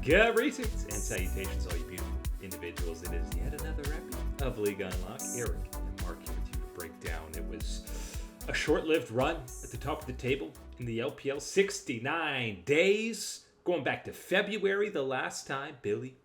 Greetings and salutations, all you beautiful individuals. It is yet another episode of League Unlock. Eric and Mark here with you to break down. It was a short-lived run at the top of the table in the LPL. 69 days. Going back to February, the last time Billy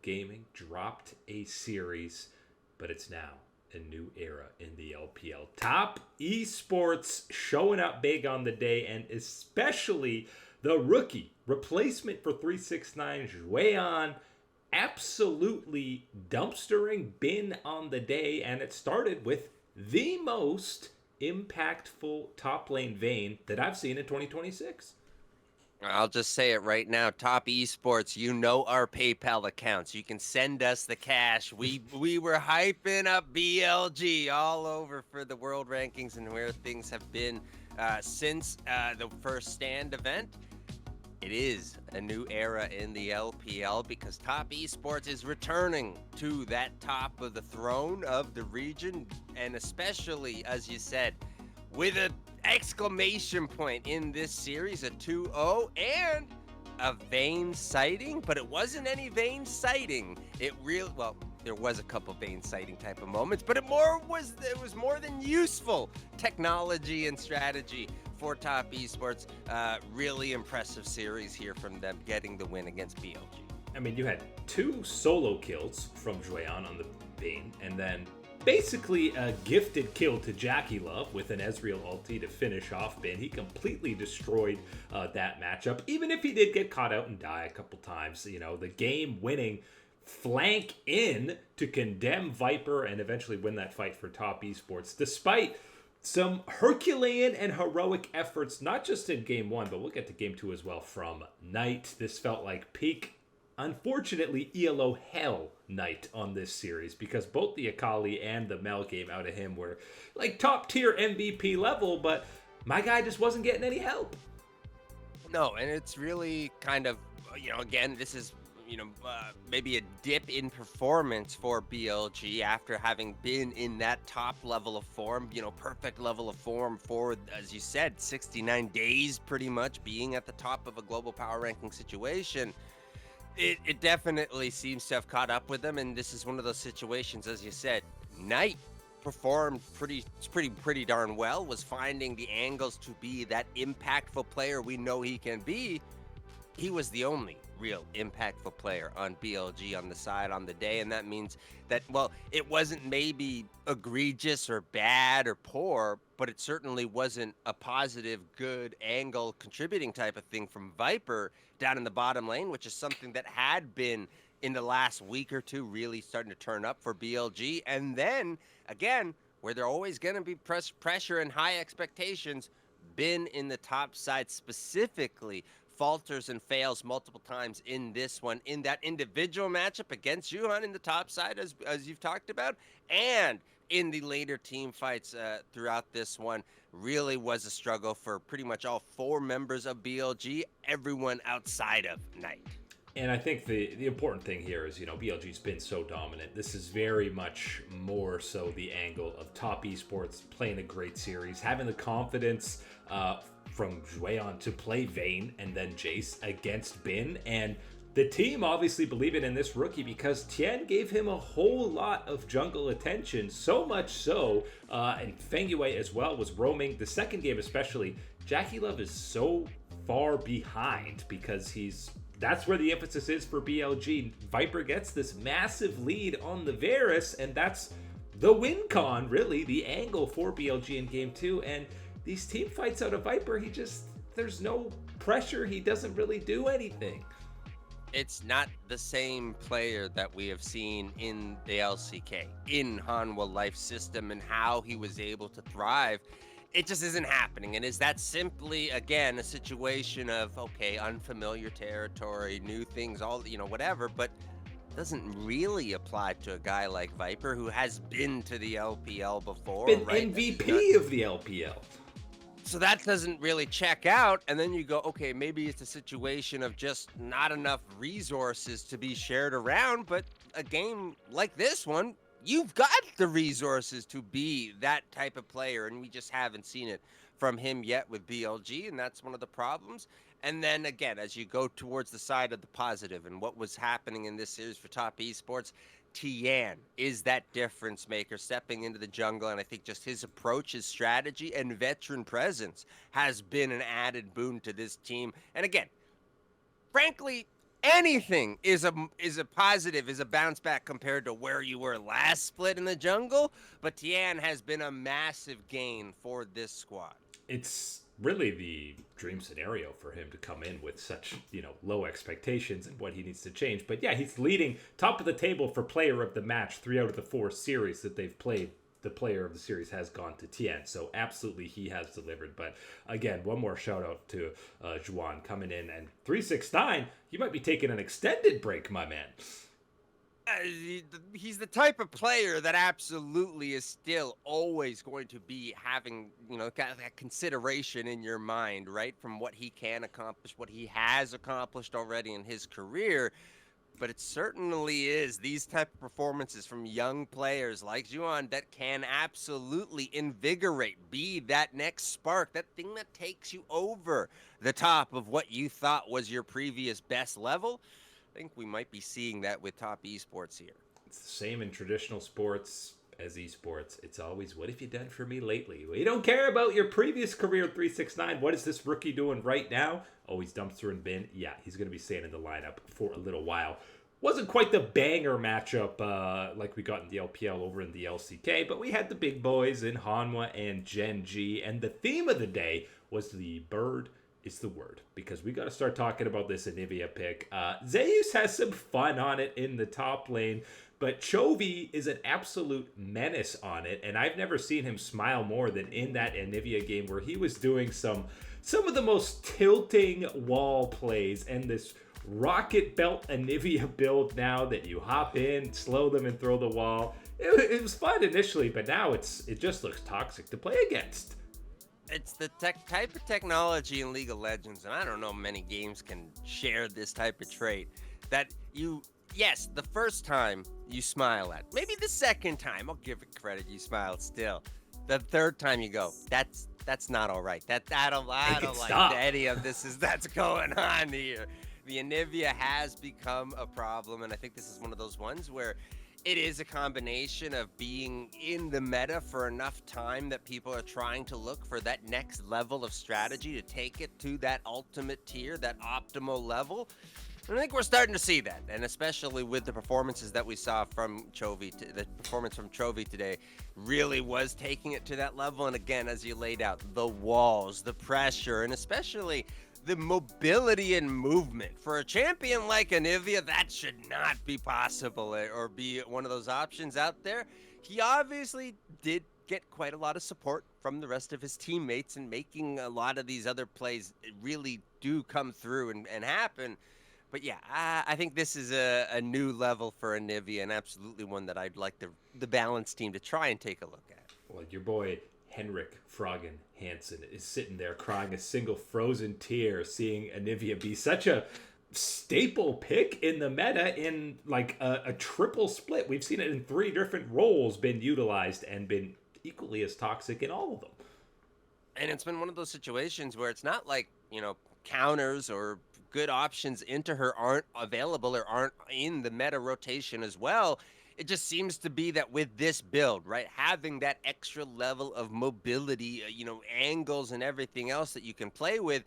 Gaming dropped a series. But it's now a new era in the LPL. Top Esports showing up big on the day, and especially the rookie replacement for 369 Zuihan absolutely dumpstering bin on the day, and it started with the most impactful top lane Vayne that I've seen in 2026. I'll just say it right now. Top Esports, you know our PayPal accounts. You can send us the cash. We were hyping up BLG all over for the world rankings and where things have been since the first stand event. It is a new era in the LPL because Top Esports is returning to that top of the throne of the region, and especially, as you said, with an exclamation point in this series, a 2-0, and a Vayne sighting, but it wasn't any Vayne sighting. It really, well, there was a couple Vayne sighting type of moments, but it was more than useful technology and strategy for Top Esports. Really impressive series here from them getting the win against BLG. I mean, you had two solo kills from Zuihan on the Vayne, and then basically a gifted kill to Jackie Love with an Ezreal ulti to finish off Bin. He completely destroyed that matchup, even if he did get caught out and die a couple times. You know, the game-winning flank in to condemn Viper and eventually win that fight for Top Esports, despite some Herculean and heroic efforts, not just in Game 1, but we'll get to Game 2 as well from Knight. This felt like peak, unfortunately, ELO hell Knight on this series, because both the Akali and the Mel game out of him were like top tier MVP level, but my guy just wasn't getting any help. No, and it's really kind of, again, this is, maybe a dip in performance for BLG after having been in that top level of form, perfect level of form for, as you said, 69 days pretty much being at the top of a global power ranking situation. It definitely seems to have caught up with them, and this is one of those situations, as you said, Knight performed pretty darn well, was finding the angles to be that impactful player we know he can be. He was the only real impactful player on BLG on the side on the day, and that means that, well, it wasn't maybe egregious or bad or poor, but it certainly wasn't a positive, good angle contributing type of thing from Viper down in the bottom lane, which is something that had been in the last week or two really starting to turn up for BLG. And then, again, where they're always going to be pressure and high expectations, been in the top side specifically, falters and fails multiple times in this one, in that individual matchup against Zuihan in the top side, as you've talked about, and in the later team fights throughout this one. Really was a struggle for pretty much all four members of BLG, everyone outside of Knight. And I think the important thing here is, BLG's been so dominant. This is very much more so the angle of Top Esports playing a great series, having the confidence from Zuihan to play Vayne and then Jace against Bin, and the team obviously believing in this rookie because Tien gave him a whole lot of jungle attention, so much so, and Feng Yue as well was roaming. The second game especially, Jackie Love is so far behind because that's where the emphasis is for BLG. Viper gets this massive lead on the Varus, and that's the win con, really, the angle for BLG in Game 2, and these team fights out of Viper, there's no pressure. He doesn't really do anything. It's not the same player that we have seen in the LCK, in Hanwha Life System, and how he was able to thrive. It just isn't happening. And is that simply, again, a situation of, okay, unfamiliar territory, new things, all, whatever, but doesn't really apply to a guy like Viper, who has been to the LPL before. Been right? MVP of the LPL. So that doesn't really check out. And then you go, okay, maybe it's a situation of just not enough resources to be shared around. But a game like this one, you've got the resources to be that type of player, and we just haven't seen it from him yet with BLG, and that's one of the problems. And then again, as you go towards the side of the positive and what was happening in this series for Top Esports, Tian is that difference maker stepping into the jungle, and I think just his approach, his strategy, and veteran presence has been an added boon to this team. And again, frankly, anything is a positive, is a bounce back compared to where you were last split in the jungle. But Tian has been a massive gain for this squad. It's really the dream scenario for him to come in with such, low expectations and what he needs to change. But yeah, he's leading top of the table for player of the match 3 out of the 4 series that they've played. The player of the series has gone to Tien, so absolutely he has delivered. But again, one more shout out to Zuihan coming in, and 369. You might be taking an extended break, my man. He's the type of player that absolutely is still always going to be having, that consideration in your mind, right? From what he can accomplish, what he has accomplished already in his career. But it certainly is these type of performances from young players like Zuihan that can absolutely invigorate, be that next spark, that thing that takes you over the top of what you thought was your previous best level. I think we might be seeing that with Top Esports here. It's the same in traditional sports as esports. It's always, what have you done for me lately? We don't care about your previous career, 369. What is this rookie doing right now? Oh, he's dumpster and bin. Yeah, he's going to be staying in the lineup for a little while. Wasn't quite the banger matchup like we got in the LPL over in the LCK, but we had the big boys in Hanwha and Gen G, and the theme of the day was the bird is the word, because we got to start talking about this Anivia pick. Zeus has some fun on it in the top lane, but Chovy is an absolute menace on it, and I've never seen him smile more than in that Anivia game where he was doing some of the most tilting wall plays, and this rocket belt Anivia build now that you hop in, slow them, and throw the wall. It was fun initially, but now it just looks toxic to play against. It's the type of technology in League of Legends, and I don't know many games can share this type of trait, that yes, the first time you smile at, maybe the second time, I'll give it credit, you smiled still. The third time you go, that's not all right. I don't like any of that's going on here. The Anivia has become a problem, and I think this is one of those ones where it is a combination of being in the meta for enough time that people are trying to look for that next level of strategy to take it to that ultimate tier, that optimal level. And I think we're starting to see that, and especially with the performances that we saw from Chovy, the performance from Chovy today really was taking it to that level. And again, as you laid out, the walls, the pressure, and especially the mobility and movement for a champion like Anivia, that should not be possible or be one of those options out there. He obviously did get quite a lot of support from the rest of his teammates, and making a lot of these other plays really do come through and happen. But yeah, I think this is a new level for Anivia, and absolutely one that I'd like the balance team to try and take a look at. Well, your boy Henrik Froggen Hansen is sitting there crying a single frozen tear, seeing Anivia be such a staple pick in the meta in like a triple split. We've seen it in 3 different roles been utilized and been equally as toxic in all of them. And it's been one of those situations where it's not like, counters or good options into her aren't available or aren't in the meta rotation as well. It just seems to be that with this build, right, having that extra level of mobility, angles and everything else that you can play with,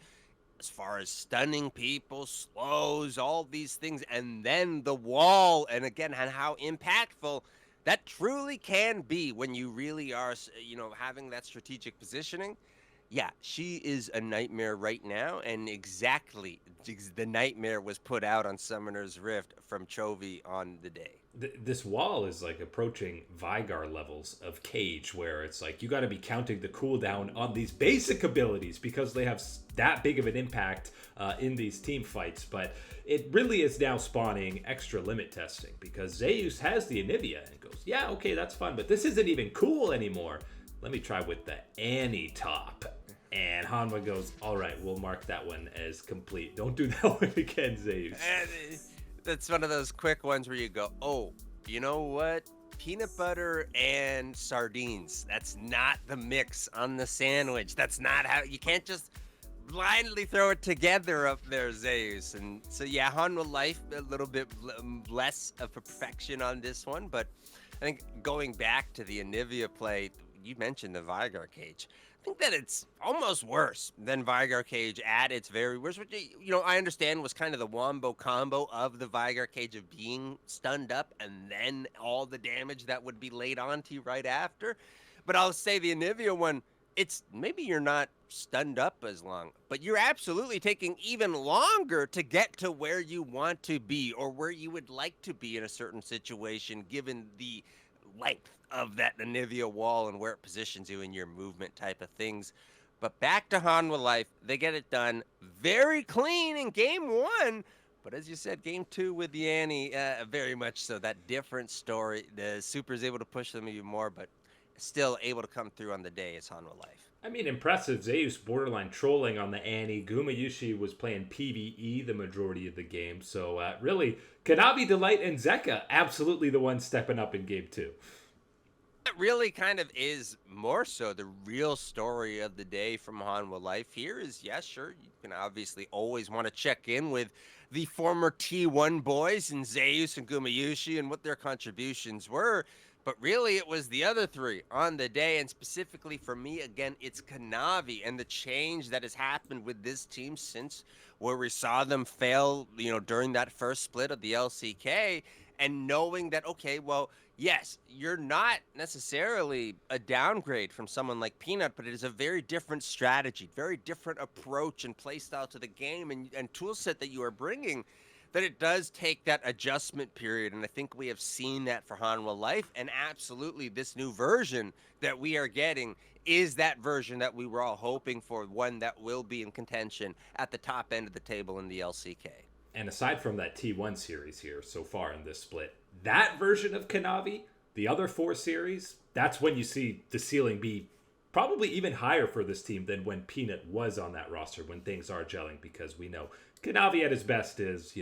as far as stunning people, slows, all these things, and then the wall, and again, and how impactful that truly can be when you really are, having that strategic positioning. Yeah, she is a nightmare right now, and exactly the nightmare was put out on Summoner's Rift from Chovy on the day. This wall is like approaching Vigar levels of Cage, where it's like you got to be counting the cooldown on these basic abilities because they have that big of an impact in these team fights. But it really is now spawning extra limit testing because Zeus has the Anivia and goes, yeah, okay, that's fun, but this isn't even cool anymore. Let me try with the Annie top. And Hanwha goes, all right, we'll mark that one as complete. Don't do that one again, Zeus. That's one of those quick ones where you go, oh, you know what? peanut butter and sardines. That's not the mix on the sandwich. That's not how, you can't just blindly throw it together up there, Zeus. And so, yeah, Hanwha Life, a little bit less of a perfection on this one. But I think going back to the Anivia play, you mentioned the Vigar cage. I think that it's almost worse than Vigar cage at its very worst, which, I understand was kind of the wombo combo of the Vigar cage of being stunned up and then all the damage that would be laid onto you right after. But I'll say the Anivia one, it's maybe you're not stunned up as long, but you're absolutely taking even longer to get to where you want to be or where you would like to be in a certain situation, given the length of that Anivia wall and where it positions you in your movement type of things. But back to Hanwha Life, they get it done very clean in game one. But as you said, game two with the Annie, very much so that different story. The Super is able to push them even more, but still able to come through on the day as Hanwha Life. I mean, impressive. Zeus borderline trolling on the Annie. Gumayushi was playing PvE the majority of the game. So really, Kanavi, Delight, and Zeka absolutely the ones stepping up in game two. That really kind of is more so the real story of the day from Hanwha Life here is, yes, sure, you can obviously always want to check in with the former T1 boys and Zeus and Gumayushi and what their contributions were. But really, it was the other three on the day, and specifically for me, again, it's Kanavi and the change that has happened with this team since where we saw them fail, during that first split of the LCK, and knowing that, okay, well, yes, you're not necessarily a downgrade from someone like Peanut, but it is a very different strategy, very different approach and play style to the game and tool set that you are bringing, that it does take that adjustment period. And I think we have seen that for Hanwha Life. And absolutely, this new version that we are getting is that version that we were all hoping for, one that will be in contention at the top end of the table in the LCK. And aside from that T1 series here so far in this split, that version of Kanavi, the other 4 series, that's when you see the ceiling be probably even higher for this team than when Peanut was on that roster, when things are gelling, because we know Kanavi at his best is,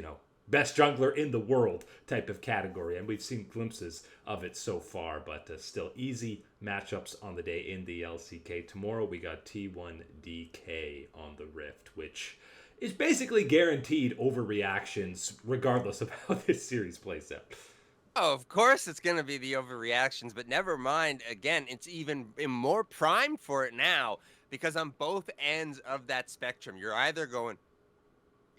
best jungler in the world type of category, and we've seen glimpses of it so far, but still easy matchups on the day in the LCK. Tomorrow we got T1 DK on the Rift, which is basically guaranteed overreactions regardless of how this series plays out. Oh, of course it's going to be the overreactions, but never mind. Again, it's even more primed for it now because on both ends of that spectrum, you're either going,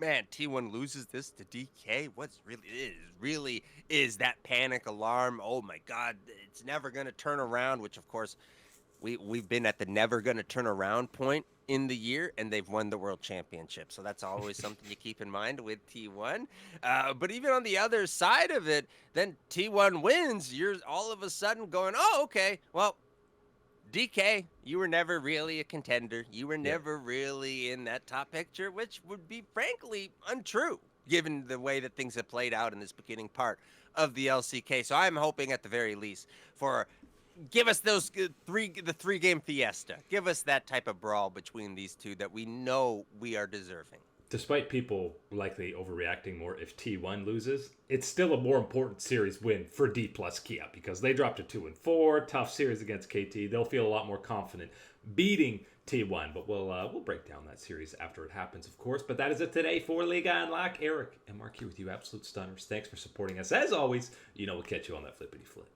man, T1 loses this to DK. What's really is that panic alarm? Oh my God, it's never going to turn around, which of course we've been at the never going to turn around point in the year, and they've won the world championship. So that's always something you keep in mind with T1. But even on the other side of it, then T1 wins. You're all of a sudden going, oh, okay, well, DK, you were never really a contender. You were never really in that top picture, which would be frankly untrue, given the way that things have played out in this beginning part of the LCK. So I'm hoping at the very least for give us the 3-game fiesta. Give us that type of brawl between these two that we know we are deserving. Despite people likely overreacting more if T1 loses, it's still a more important series win for D plus Kia because they dropped to 2-4, tough series against KT. They'll feel a lot more confident beating T1, but we'll break down that series after it happens, of course. But that is it today for Liga Unlock. Eric and Mark here with you, Absolute Stunners. Thanks for supporting us. As always, we'll catch you on that flippity flip.